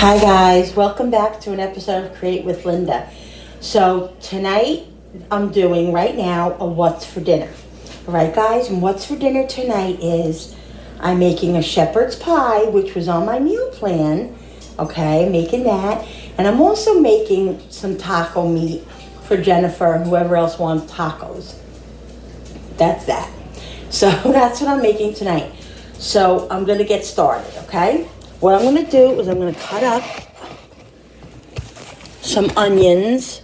Hi guys, welcome back to an episode of Create with Linda. So tonight I'm doing right now a what's for dinner. Alright guys, and what's for dinner tonight is I'm making a shepherd's pie, which was on my meal plan. Okay, making that. And I'm also making some taco meat for Jennifer and whoever else wants tacos. That's that. So that's what I'm making tonight. So I'm going to get started, okay? What I'm going to do is I'm going to cut up some onions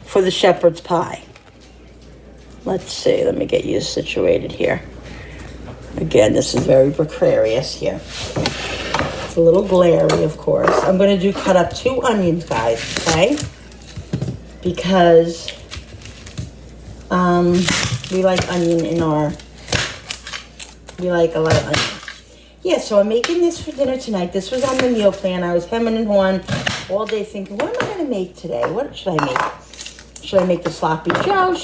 for the shepherd's pie. Let's see. Let me get you situated here. Again, this is very precarious here. It's a little glary, of course. I'm going to cut up 2 onions, guys, okay? Because we like onion in our... We like a lot of onion. Yeah, so I'm making this for dinner tonight. This was on the meal plan. I was hemming and hawing all day thinking, what am I going to make today? What should I make? Should I make the sloppy joe?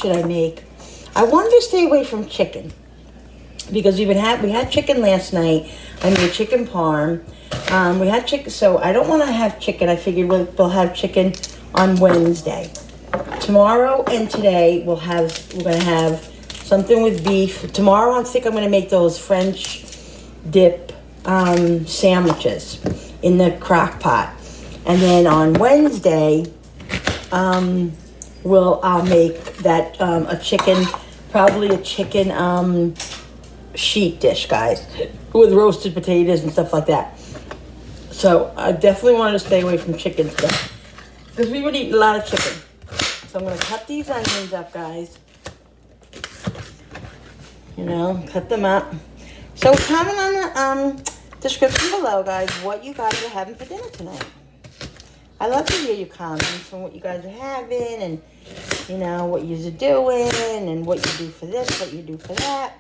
I wanted to stay away from chicken because we had chicken last night. I made chicken parm. We had chicken, so I don't want to have chicken. I figured we'll have chicken on Wednesday. Tomorrow and today we're going to have something with beef. Tomorrow I think I'm going to make those French dip sandwiches in the crock pot, and then on Wednesday I'll make that probably a chicken sheet dish, guys, with roasted potatoes and stuff like that. So I definitely want to stay away from chicken stuff because we would eat a lot of chicken. So I'm going to cut these onions up, guys. Cut them up. So comment on the description below, guys, what you guys are having for dinner tonight. I love to hear your comments on what you guys are having and, what you're doing and what you do for this, what you do for that.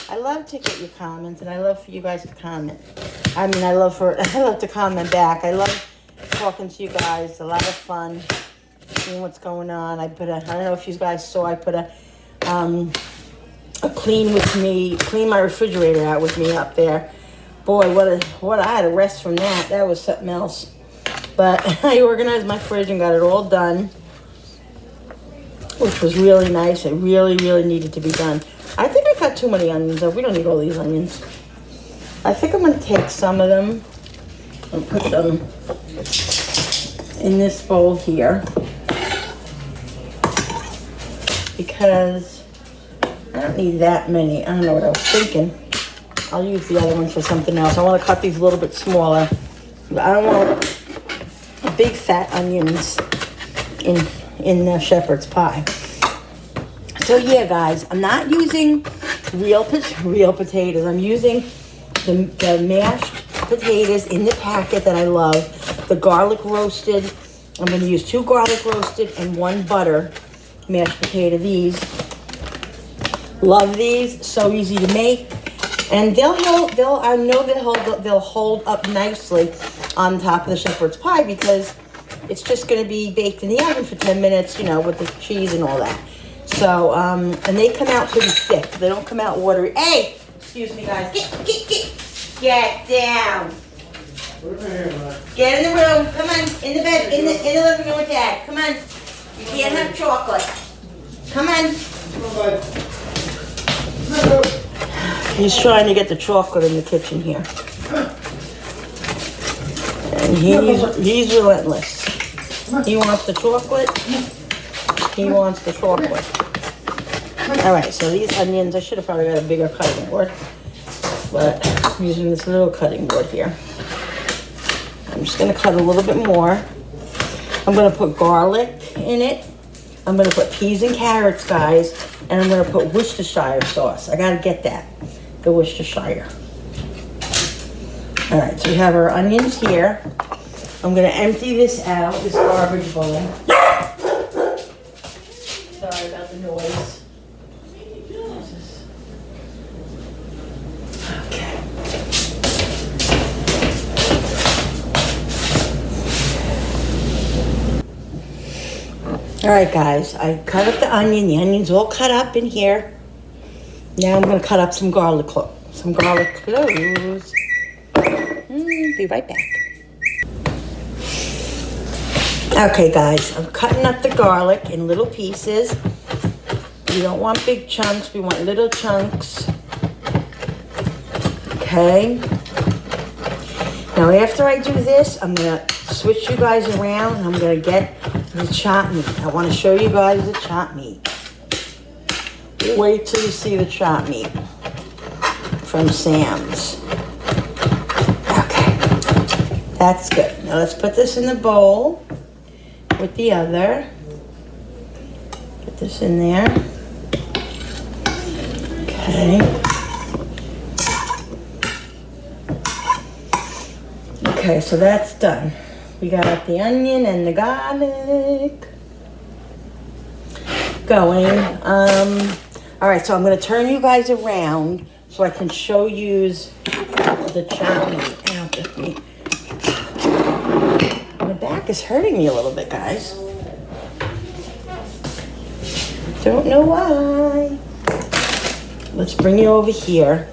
I love to get your comments, and I love for you guys to comment. I love to comment back. I love talking to you guys. A lot of fun seeing what's going on. I don't know if you guys saw, I put a clean my refrigerator out with me up there. Boy, what I had to rest from that. That was something else. But I organized my fridge and got it all done, which was really nice. It really, really needed to be done. I think I cut too many onions, though. We don't need all these onions. I think I'm going to take some of them and put them in this bowl here, because I don't need that many. I don't know what I was thinking. I'll use the other ones for something else. I want to cut these a little bit smaller. I don't want big fat onions in the shepherd's pie. So yeah, guys, I'm not using real potatoes. I'm using the mashed potatoes in the packet that I love. The garlic roasted. I'm going to use 2 garlic roasted and 1 butter mashed potato. These. Love these. So easy to make. And I know they'll hold up nicely on top of the shepherd's pie because it's just going to be baked in the oven for 10 minutes, with the cheese and all that. So, and they come out pretty thick. They don't come out watery. Hey! Excuse me, guys. Get down. Get in the room. Come on. In the bed. In the living room with Dad. Come on. You can't have chocolate. Come on. He's trying to get the chocolate in the kitchen here. And he's relentless. He wants the chocolate. He wants the chocolate. Alright, so these onions, I should have probably got a bigger cutting board. But I'm using this little cutting board here. I'm just going to cut a little bit more. I'm going to put garlic in it. I'm going to put peas and carrots, guys. And I'm going to put Worcestershire sauce. I got to get that. The Worcestershire. Alright, so we have our onions here. I'm going to empty this out, this garbage bowl. Sorry about the noise. Okay. Alright guys, I cut up the onion. The onion's all cut up in here. Now I'm going to cut up some garlic cloves. Be right back. Okay, guys, I'm cutting up the garlic in little pieces. We don't want big chunks, we want little chunks. Okay. Now, after I do this, I'm gonna switch you guys around and I'm gonna get the chopped meat. I wanna show you guys the chopped meat. Wait till you see the chopped meat from Sam's. Okay, that's good. Now let's put this in the bowl with the other. Put this in there. Okay. Okay, so that's done. We got the onion and the garlic going. All right, so I'm gonna turn you guys around so I can show you the chopped meat. My back is hurting me a little bit, guys. Don't know why. Let's bring you over here.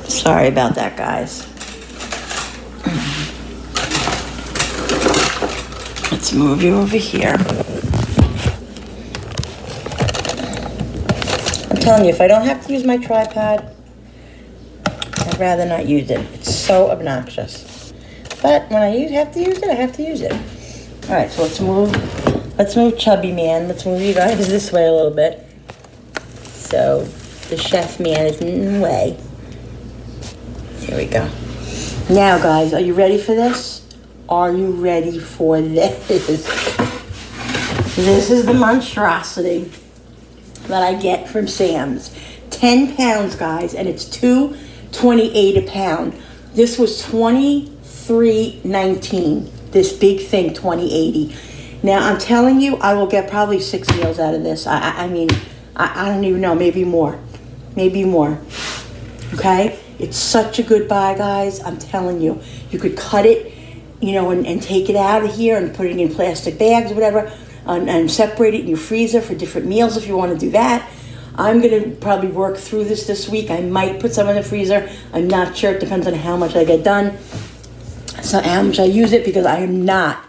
Sorry about that, guys. Let's move you over here. I'm telling you, if I don't have to use my tripod, I'd rather not use it. It's so obnoxious. But when I have to use it, I have to use it. All right, so let's move Chubby Man. Let's move you guys this way a little bit. So the chef man is in the way. Here we go. Now, guys, are you ready for this? Are you ready for this? This is the monstrosity that I get from Sam's. 10 pounds, guys, and it's $2.28 a pound. This was $23.19. This big thing, $20.80. Now, I'm telling you, I will get probably 6 meals out of this. I mean, I don't even know, maybe more. Maybe more. Okay? It's such a good buy, guys. I'm telling you. You could cut it, you know, and take it out of here and put it in plastic bags or whatever, and separate it in your freezer for different meals if you want to do that. I'm going to probably work through this week. I might put some in the freezer. I'm not sure. It depends on how much I get done. So how much I use it, because I am not,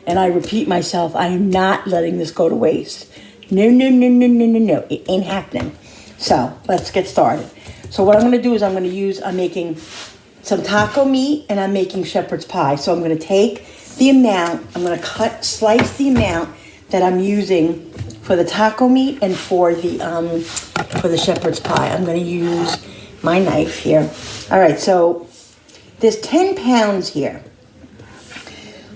and I repeat myself, I am not letting this go to waste. No. It ain't happening. So let's get started. So what I'm going to do is I'm making some taco meat and I'm making shepherd's pie. So I'm going to take the amount, I'm going to slice the amount that I'm using for the taco meat and for the shepherd's pie. I'm going to use my knife here. All right, so there's 10 pounds here.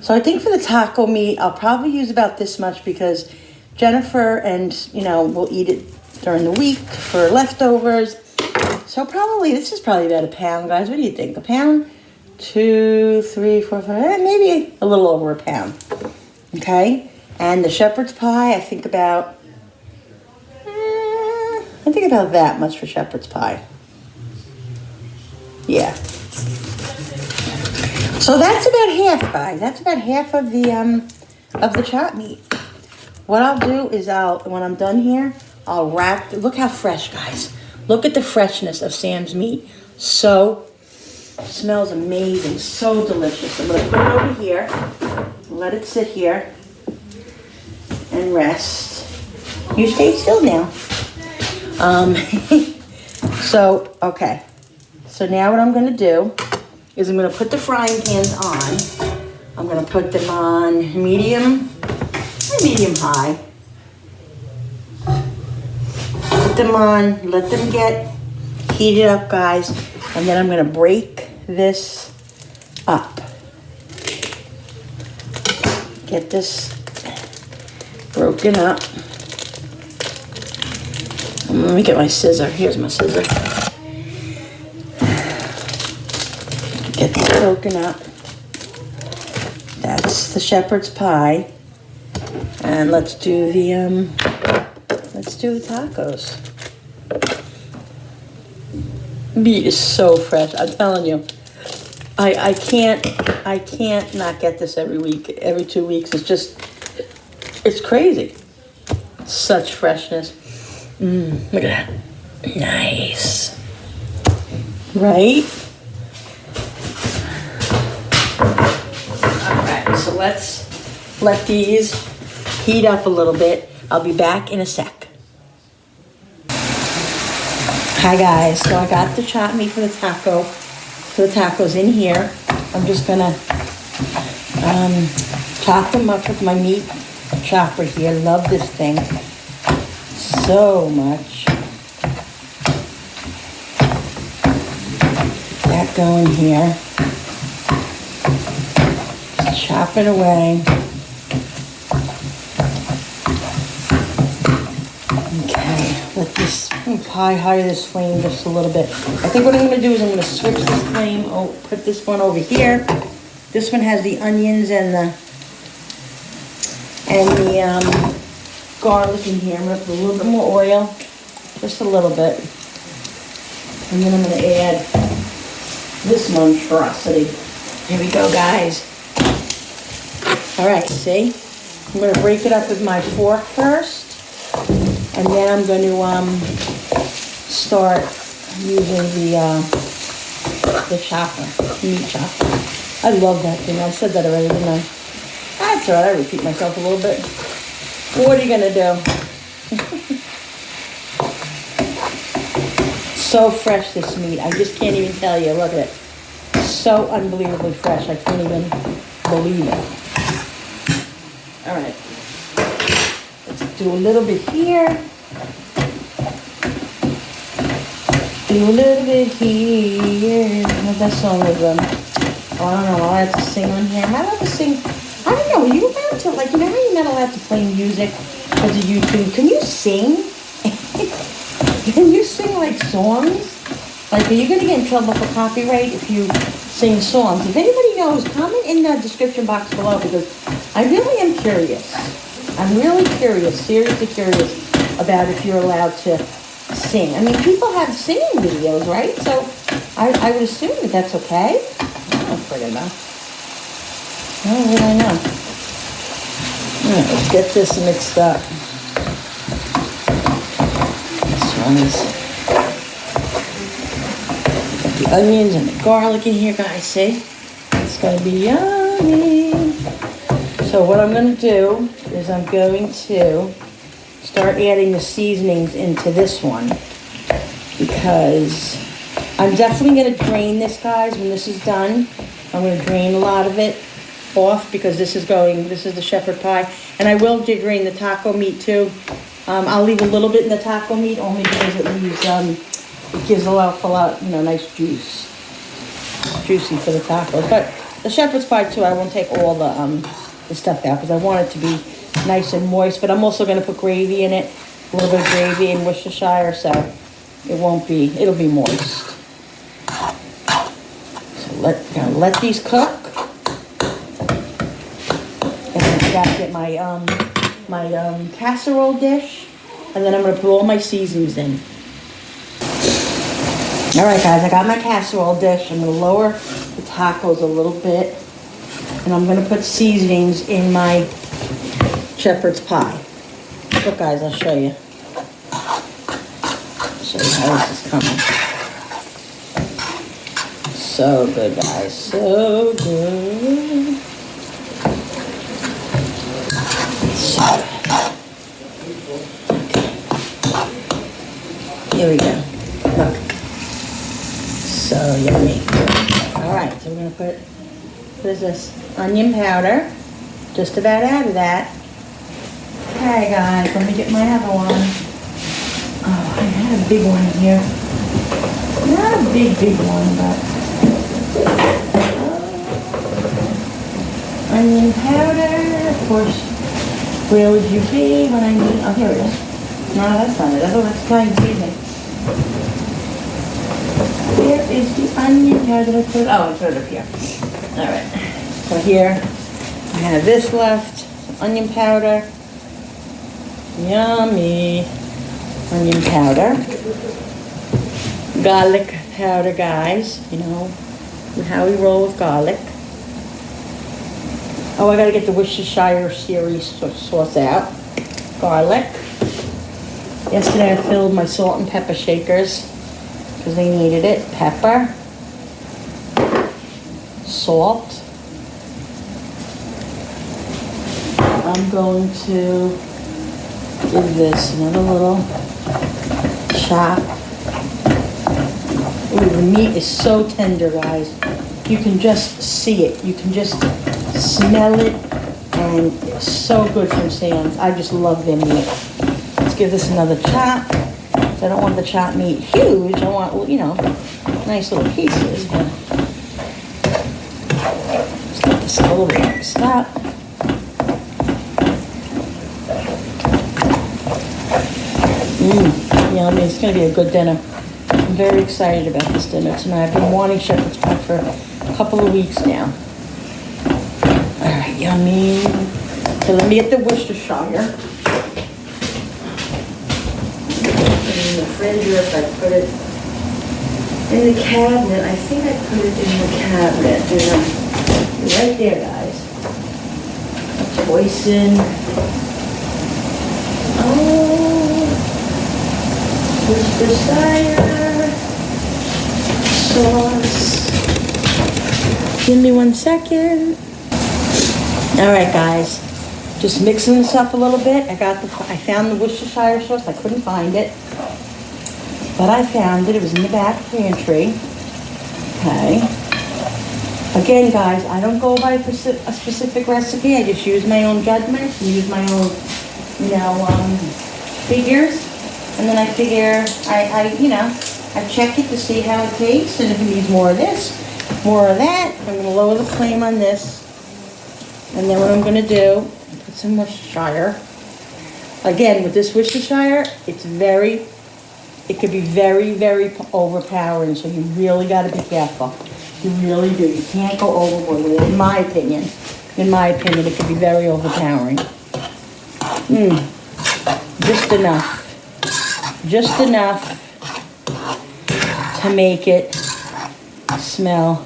So I think for the taco meat, I'll probably use about this much because Jennifer and, we'll eat it during the week for leftovers. So this is probably about a pound, guys. What do you think? A pound? 2, 3, 4, 5, maybe a little over a pound. Okay? And the shepherd's pie, I think about that much for shepherd's pie. Yeah. So that's about half, guys. That's about half of the chopped meat. What I'll do is when I'm done here, I'll wrap. Look how fresh, guys. Look at the freshness of Sam's meat. Smells amazing. So delicious. I'm going to put it over here. Let it sit here and rest. You stay still now. Okay. So now what I'm going to do is I'm going to put the frying pans on. I'm going to put them on medium high. Put them on, let them get heated up, guys. And then I'm going to break this up. Get this broken up. Let me get my scissor. Here's my scissor. Get this broken up. That's the shepherd's pie. And let's do the tacos. Meat is so fresh. I'm telling you. I can't not get this every week, every 2 weeks. It's crazy. Such freshness. Look at that. Nice. Right? Alright, so let's let these heat up a little bit. I'll be back in a sec. Hi guys, so I got the chopped meat for the tacos in here. I'm just gonna chop them up with my meat chopper here. Love this thing so much. That going here. Just chop it away. Let this higher this flame just a little bit. I think what I'm going to do is I'm going to switch this flame. Oh, put this one over here. This one has the onions and the garlic in here. I'm going to put a little bit more oil, just a little bit, and then I'm going to add this monstrosity. Here we go, guys. All right, see? I'm going to break it up with my fork first. And then I'm going to start using the chopper, meat chopper. I love that thing. I said that already, didn't I? That's all right. I repeat myself a little bit. What are you going to do? So fresh, this meat. I just can't even tell you. Look at it. So unbelievably fresh. I can't even believe it. All right. Do a little bit here. Do a little bit here. What that song is? Oh, I don't know. I have to sing on here. Am I allowed to sing? I don't know. Are you allowed to, like, you know how you're not allowed to play music because of YouTube? Can you sing? Can you sing, like, songs? Like, are you going to get in trouble for copyright if you sing songs? If anybody knows, comment in the description box below because I really am curious. I'm really curious, seriously curious about if you're allowed to sing. I mean, people have singing videos, right? So I would assume that that's okay. I don't friggin' know. I don't really know. All right, let's get this mixed up. This one is got the onions and the garlic in here, guys. See? It's gonna be yummy. So what I'm going to do is I'm going to start adding the seasonings into this one because I'm definitely going to drain this, guys, when this is done. I'm going to drain a lot of it off because this is the shepherd pie. And I will drain the taco meat too. I'll leave a little bit in the taco meat only because it leaves, it gives a lot, nice juice. Juicy for the tacos. But the shepherd's pie too, I won't take all the stuff out because I want it to be nice and moist, but I'm also going to put gravy in it, a little bit of gravy in Worcestershire, so it'll be moist. So gonna let these cook. And then I gotta get my casserole dish, and then I'm gonna put all my seasonings in. All right, guys, I got my casserole dish. I'm gonna lower the tacos a little bit. And I'm going to put seasonings in my shepherd's pie. Look, guys, I'll show you. Show you how this is coming. So good, guys. So good. So good. Here we go. Look. So yummy. All right, so we're going to put... What is this? Onion powder. Just about out of that. Okay, guys, let me get my other one. Oh, I had a big one here. Not a big one, but... onion powder, of course. Where would you be when I need... Oh, here it is. No, that's not it. Oh, that's Italian seasoning. Where is the onion powder? I put? Oh, I put it up here. All right, so here I have this left, some onion powder, yummy onion powder, garlic powder, guys, you know how we roll with garlic. Oh, I gotta get the Worcestershire series sauce out, garlic. Yesterday I filled my salt and pepper shakers because they needed it, pepper. Salt, I'm going to give this another little chop. Ooh, the meat is so tender, guys. You can just see it. You can just smell it, and it's so good from Sam's. I just love their meat. Let's give this another chop. I don't want the chopped meat huge. I want, you know, nice little pieces. But just let this a little bit stop. Yummy. It's going to be a good dinner. I'm very excited about this dinner tonight. I've been wanting shepherd's pie for a couple of weeks now. All right, yummy. So let me get the Worcestershire. In the fridge, or if I put it in the cabinet. I think I put it in the cabinet. Right there, guys. Poison. Oh, Worcestershire sauce. Give me 1 second. All right, guys. Just mixing this up a little bit. I found the Worcestershire sauce. I couldn't find it, but I found it. It was in the back pantry. Okay. Again, guys, I don't go by a specific recipe. I just use my own judgment, use my own, figures, and then I figure I check it to see how it tastes, and if it needs more of this, more of that, I'm going to lower the flame on this, and then what I'm going to do, put some Worcestershire. Again, with this Worcestershire, it could be very, very overpowering, so you really got to be careful. You really do. You can't go overboard with it, in my opinion. In my opinion, it could be very overpowering. Just enough. Just enough to make it smell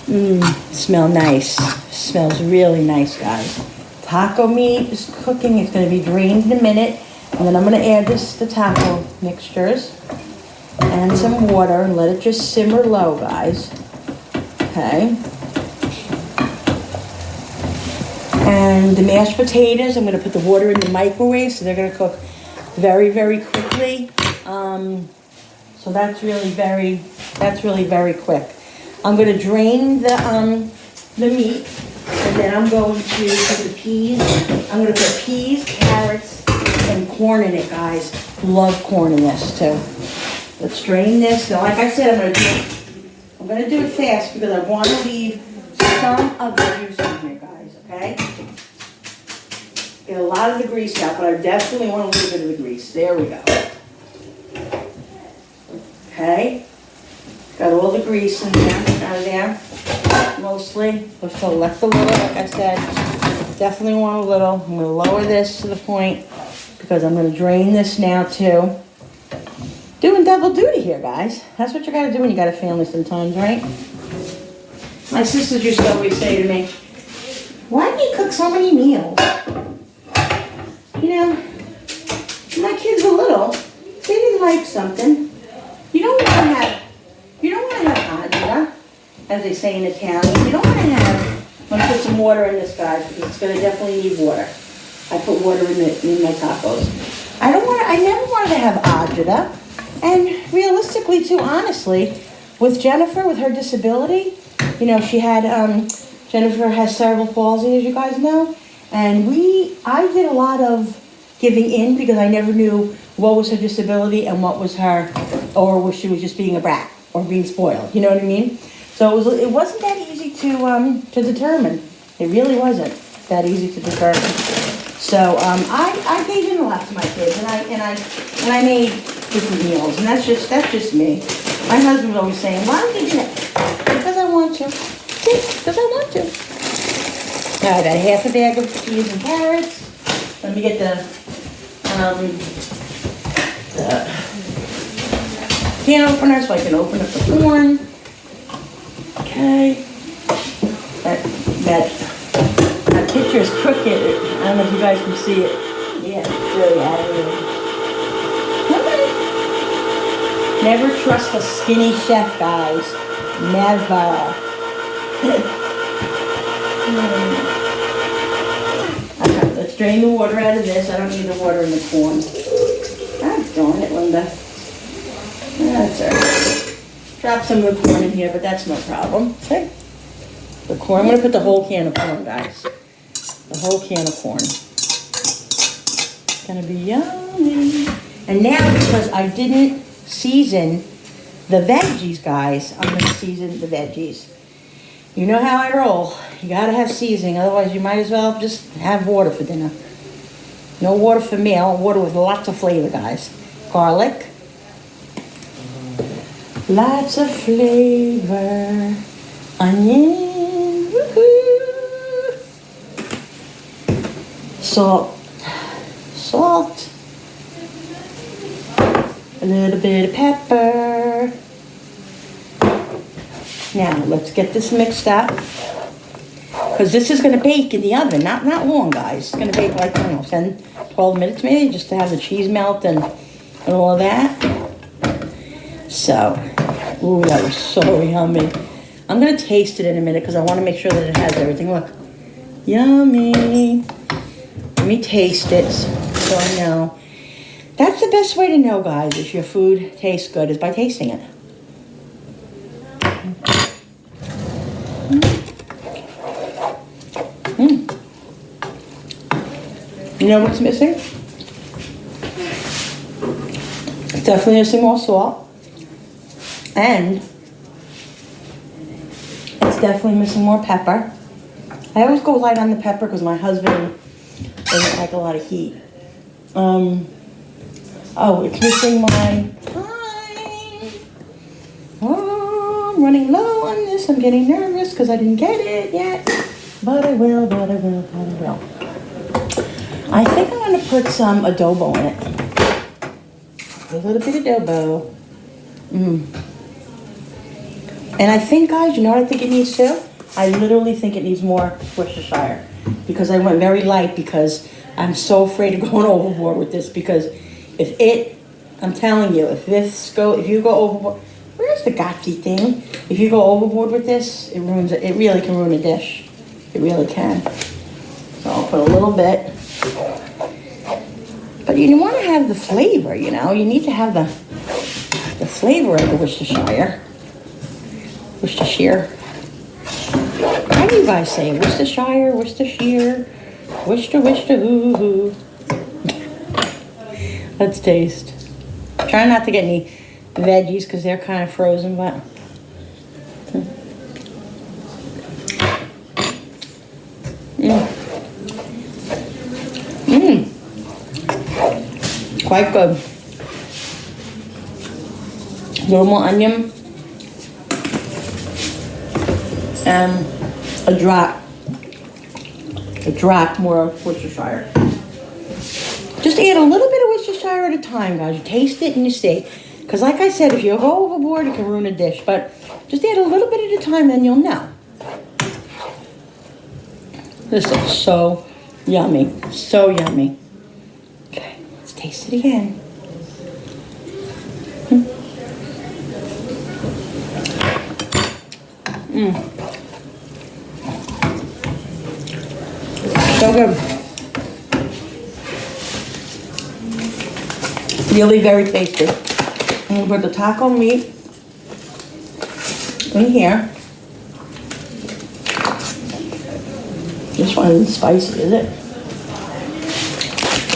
nice. Smells really nice, guys. Taco meat is cooking. It's going to be drained in a minute. And then I'm going to add the taco mixtures and some water and let it just simmer low, guys. Okay. And the mashed potatoes, I'm going to put the water in the microwave, so they're going to cook very, very quickly. So that's really very quick. I'm going to drain the meat, and then I'm going to put the peas. I'm going to put peas, carrots, and corn in it, guys. Love corn in this too. Let's drain this. Now, like I said, I'm going to do it fast because I want to leave some of the juice in here, guys, okay? Get a lot of the grease out, but I definitely want a little bit of the grease. There we go. Okay. Got all the grease in there, out of there, mostly. Left a little, like I said. Definitely want a little. I'm going to lower this to the point because I'm going to drain this now too. Doing double duty here, guys. That's what you got to do when you got a family sometimes, right? My sisters used to always say to me, why do you cook so many meals? When my kids were little, they didn't like something. You don't want to have agita, as they say in Italian. You don't want to have, I'm going to put some water in this, guys, because it's going to definitely need water. I put water in my tacos. I never wanted to have agita. And realistically, too, honestly, with Jennifer, with her disability, she had, Jennifer has cerebral palsy, as you guys know, and I did a lot of giving in because I never knew what was her disability and what was her, or was she was just being a brat or being spoiled, you know what I mean? So it wasn't that easy to determine. It really wasn't that easy to determine. So I gave in a lot to my kids, and I made different meals, and that's just me. My husband was always saying, "Why don't you do that?" Because I want to. Because I want to. Now I got half a bag of peas and carrots. Let me get the can opener so I can open up the corn. Okay. That picture is crooked. I don't know if you guys can see it. Yeah, it's really aggravating. Okay. Never trust a skinny chef, guys. Never. I got let's drain the water out of this. I don't need the water in the corn. Ah, darn it, Linda. That's all right. Drop some of the corn in here, but that's no problem. See? The corn, I'm gonna put the whole can of corn, guys. The whole can of corn. It's gonna be yummy. And now, because I didn't season the veggies, guys, I'm gonna season the veggies. You know how I roll. You gotta have seasoning, otherwise you might as well just have water for dinner. No water for me. I want water with lots of flavor, guys. Garlic. Lots of flavor. Onion. Woohoo. Salt. Salt. A little bit of pepper. Now, let's get this mixed up. Because this is going to bake in the oven. Not long, guys. It's going to bake like, I don't know, 10, 12 minutes maybe, just to have the cheese melt and all of that. So, ooh, that was so yummy. I'm going to taste it in a minute because I want to make sure that it has everything. Look. Yummy. Let me taste it so I know. That's the best way to know, guys, if your food tastes good, is by tasting it. You know what's missing? It's definitely missing more salt. And it's definitely missing more pepper. I always go light on the pepper because my husband doesn't like a lot of heat. Oh, it's missing my thyme. Oh, I'm running low on this. I'm getting nervous because I didn't get it yet. But I will. I think I'm going to put some adobo in it. A little bit of adobo. And I think, guys, you know what I think it needs too? I literally think it needs more Worcestershire. Because I went very light because I'm so afraid of going overboard with this. Because I'm telling you, if you go overboard, where's the Gotsy thing? If you go overboard with this, it ruins it. It really can ruin a dish. It really can. So I'll put a little bit. But you want to have the flavor, you know. You need to have the flavor of the Worcestershire. Worcestershire. How do you guys say it? Worcestershire, Worcestershire, Worcester, hoo. Let's taste. Try not to get any veggies because they're kind of frozen, but. Quite good. A little more onion. And a drop more of Worcestershire. Just add a little bit of Worcestershire at a time, guys. You taste it and you see. Because like I said, if you go overboard, it can ruin a dish. But just add a little bit at a time, then you'll know. This is so yummy. So yummy. Okay, let's taste it again. So good. Really very tasty. I'm gonna put the taco meat in here. This one isn't spicy, is it?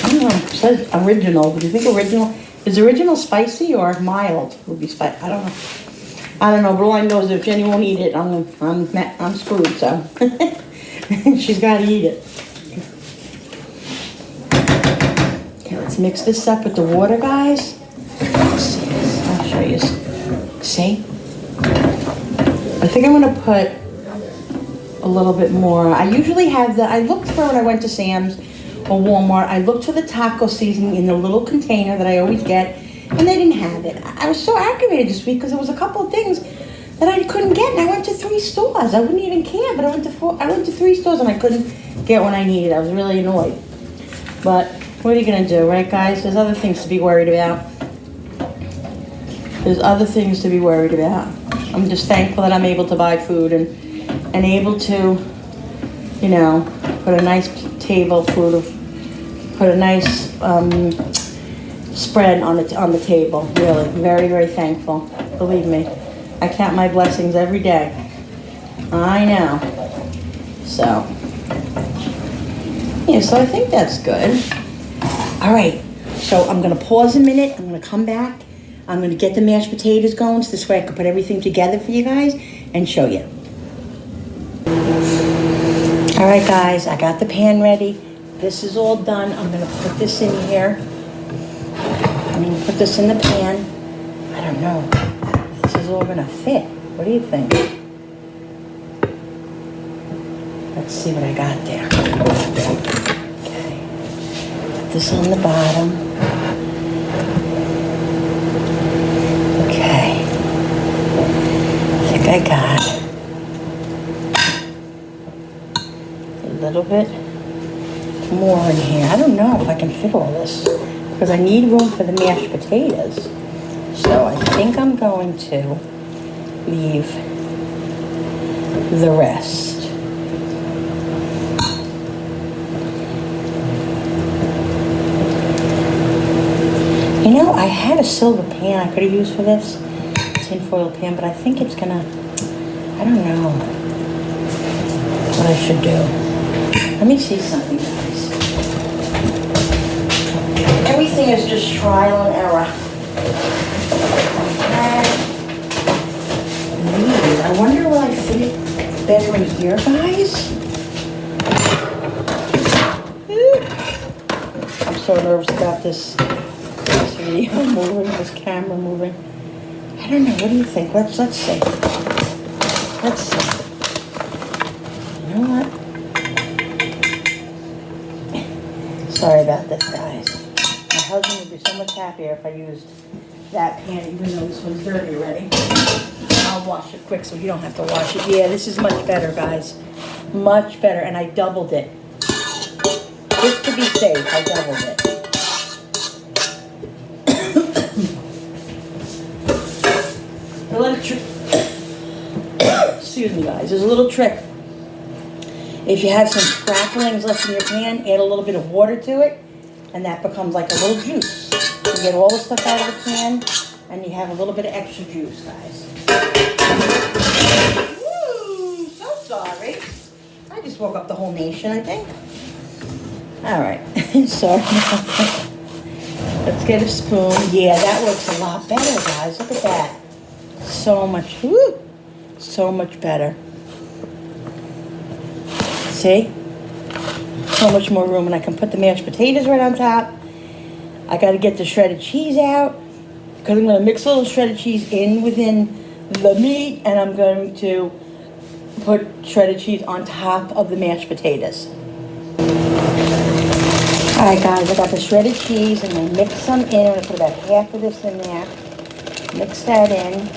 I don't know. It says original. Do you think is original spicy or mild would be spicy? I don't know. But all I know is if Jenny won't eat it, I'm screwed. So she's got to eat it. Okay, let's mix this up with the water, guys. Let's see this. I'll show you. See? I think I'm gonna put a little bit more. I usually have I looked for when I went to Sam's or Walmart, I looked for the taco seasoning in the little container that I always get, and they didn't have it. I was so aggravated this week because there was a couple of things that I couldn't get, and I went to 3 stores. I wouldn't even care, but I went to 3 stores and I couldn't get what I needed. I was really annoyed. But what are you gonna do, right, guys? There's other things to be worried about. I'm just thankful that I'm able to buy food and able to, you know, put a nice tablespoon of, put a nice spread on the table. Really, very, very thankful. Believe me, I count my blessings every day. I know. So, yeah, so I think that's good. All right, so I'm gonna pause a minute. I'm gonna come back. I'm gonna get the mashed potatoes going so this way I can put everything together for you guys and show you. All right, guys, I got the pan ready. This is all done. I'm gonna put this in here. I'm gonna put this in the pan. I don't know if this is all gonna fit. What do you think? Let's see what I got there. Okay. Put this on the bottom. Okay. I think I got a little bit more in here. I don't know if I can fit all this because I need room for the mashed potatoes. So I think I'm going to leave the rest. You know, I had a silver pan I could have used for this, tinfoil pan, but I think it's gonna, I don't know what I should do. Let me see something, guys. Everything is just trial and error. I wonder will I fit it better in here, guys? I'm so nervous about this video moving, this camera moving. I don't know, what do you think? Let's see. Let's see. You know what? Sorry about this, guys. My husband would be so much happier if I used that pan, even though this one's dirty already. I'll wash it quick so you don't have to wash it. Yeah, this is much better, guys. Much better, and I doubled it. Just to be safe, I doubled it. Excuse me, guys. There's a little trick. If you have some scrapplings left in your pan, add a little bit of water to it, and that becomes like a little juice. You get all the stuff out of the pan, and you have a little bit of extra juice, guys. Woo! So sorry. I just woke up the whole nation, I think. All right. Sorry. Let's get a spoon. Yeah, that looks a lot better, guys. Look at that. So much, woo, so much better. See? So much more room, and I can put the mashed potatoes right on top. I got to get the shredded cheese out because I'm going to mix a little shredded cheese in within the meat, and I'm going to put shredded cheese on top of the mashed potatoes. All right, guys, I got the shredded cheese, and I'm going to mix some in. I'm going to put about half of this in there. Mix that in.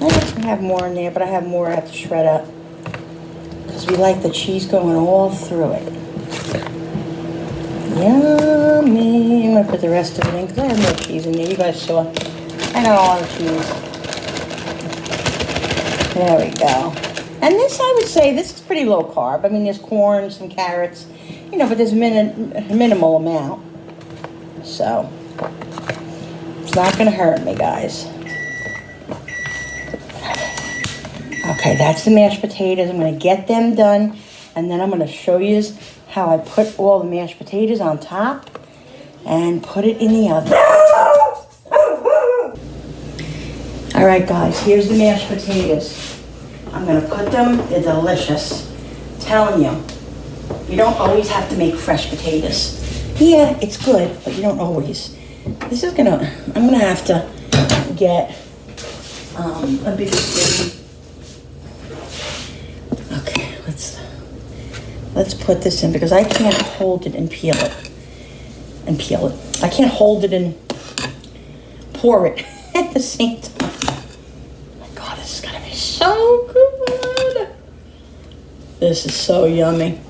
I just have more in there, but I have more I have to shred up because we like the cheese going all through it. Yummy. I'm going to put the rest of it in because I have more cheese in there. You guys saw. I got a lot of cheese. There we go. And this, I would say, this is pretty low carb. I mean, there's corn, some carrots, you know, but there's minimal amount. So, it's not going to hurt me, guys. Okay, that's the mashed potatoes. I'm going to get them done, and then I'm going to show you how I put all the mashed potatoes on top and put it in the oven. All right, guys, here's the mashed potatoes. I'm going to put them, they're delicious. I'm telling you, you don't always have to make fresh potatoes. Yeah, it's good, but you don't always. This is I'm going to have to get a bigger spoon. Okay, let's put this in because I can't hold it and peel it. I can't hold it and pour it at the same time. Oh my God, this is gonna be so good. This is so yummy.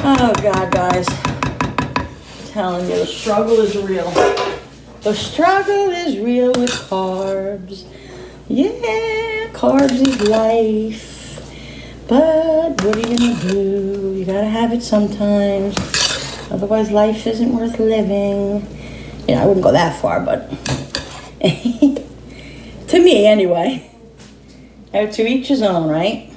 Oh God, guys. I'm telling you, the struggle is real. The struggle is real with carbs. Yeah, carbs is life. But what are you gonna do? You gotta have it sometimes. Otherwise, life isn't worth living. You know, I wouldn't go that far, but to me anyway. To each his own, right?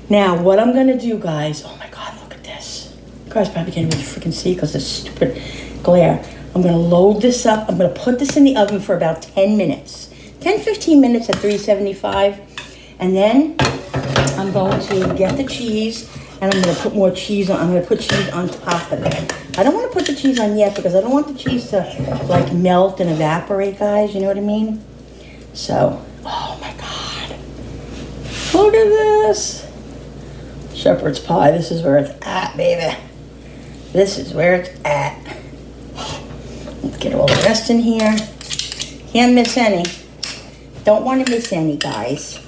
Now, what I'm gonna do, guys, oh my God, look at this. You guys probably can't even freaking see because of stupid glare. I'm gonna load this up. I'm gonna put this in the oven for about 10 minutes. 10, 15 minutes at 375. And then I'm going to get the cheese and I'm gonna put more cheese on. I'm gonna put cheese on top of it. I don't wanna put the cheese on yet because I don't want the cheese to like melt and evaporate, guys. You know what I mean? So, oh my God. Look at this. Shepherd's pie, this is where it's at, baby. This is where it's at. Let's get all the rest in here. Can't miss any. Don't want to miss any, guys.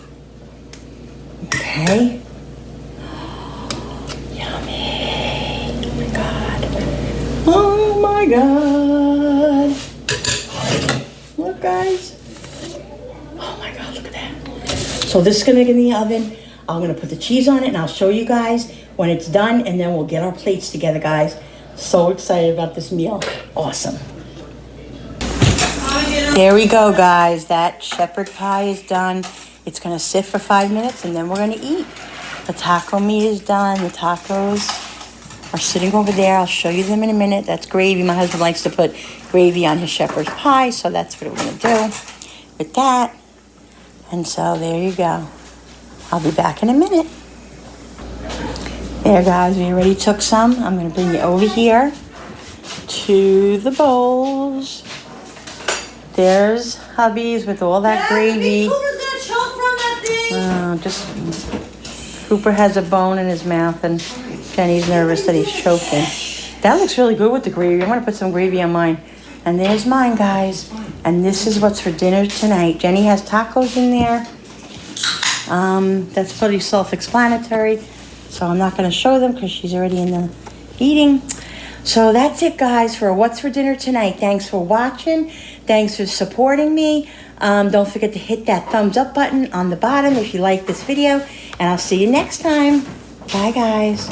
Okay. Yummy. Oh my God. Oh my God. Look, guys. Oh my God, look at that. So this is gonna get in the oven. I'm gonna put the cheese on it and I'll show you guys when it's done and then we'll get our plates together, guys. So excited about this meal. Awesome. There we go, guys. That shepherd pie is done. It's gonna sit for 5 minutes and then we're gonna eat. The taco meat is done. The tacos are sitting over there. I'll show you them in a minute. That's gravy. My husband likes to put gravy on his shepherd's pie, so that's what we're gonna do with that. And so there you go. I'll be back in a minute. There, guys, we already took some. I'm gonna bring you over here to the bowls. There's hubby's with all that gravy. Cooper's gonna choke from that thing. Just Cooper has a bone in his mouth and Jenny's nervous that he's choking. That looks really good with the gravy. I'm gonna put some gravy on mine. And there's mine, guys. And this is what's for dinner tonight. Jenny has tacos in there. That's pretty self-explanatory. So I'm not gonna show them because she's already in the eating. So that's it, guys, for what's for dinner tonight. Thanks for watching. Thanks for supporting me. Don't forget to hit that thumbs up button on the bottom if you like this video. And I'll see you next time. Bye, guys.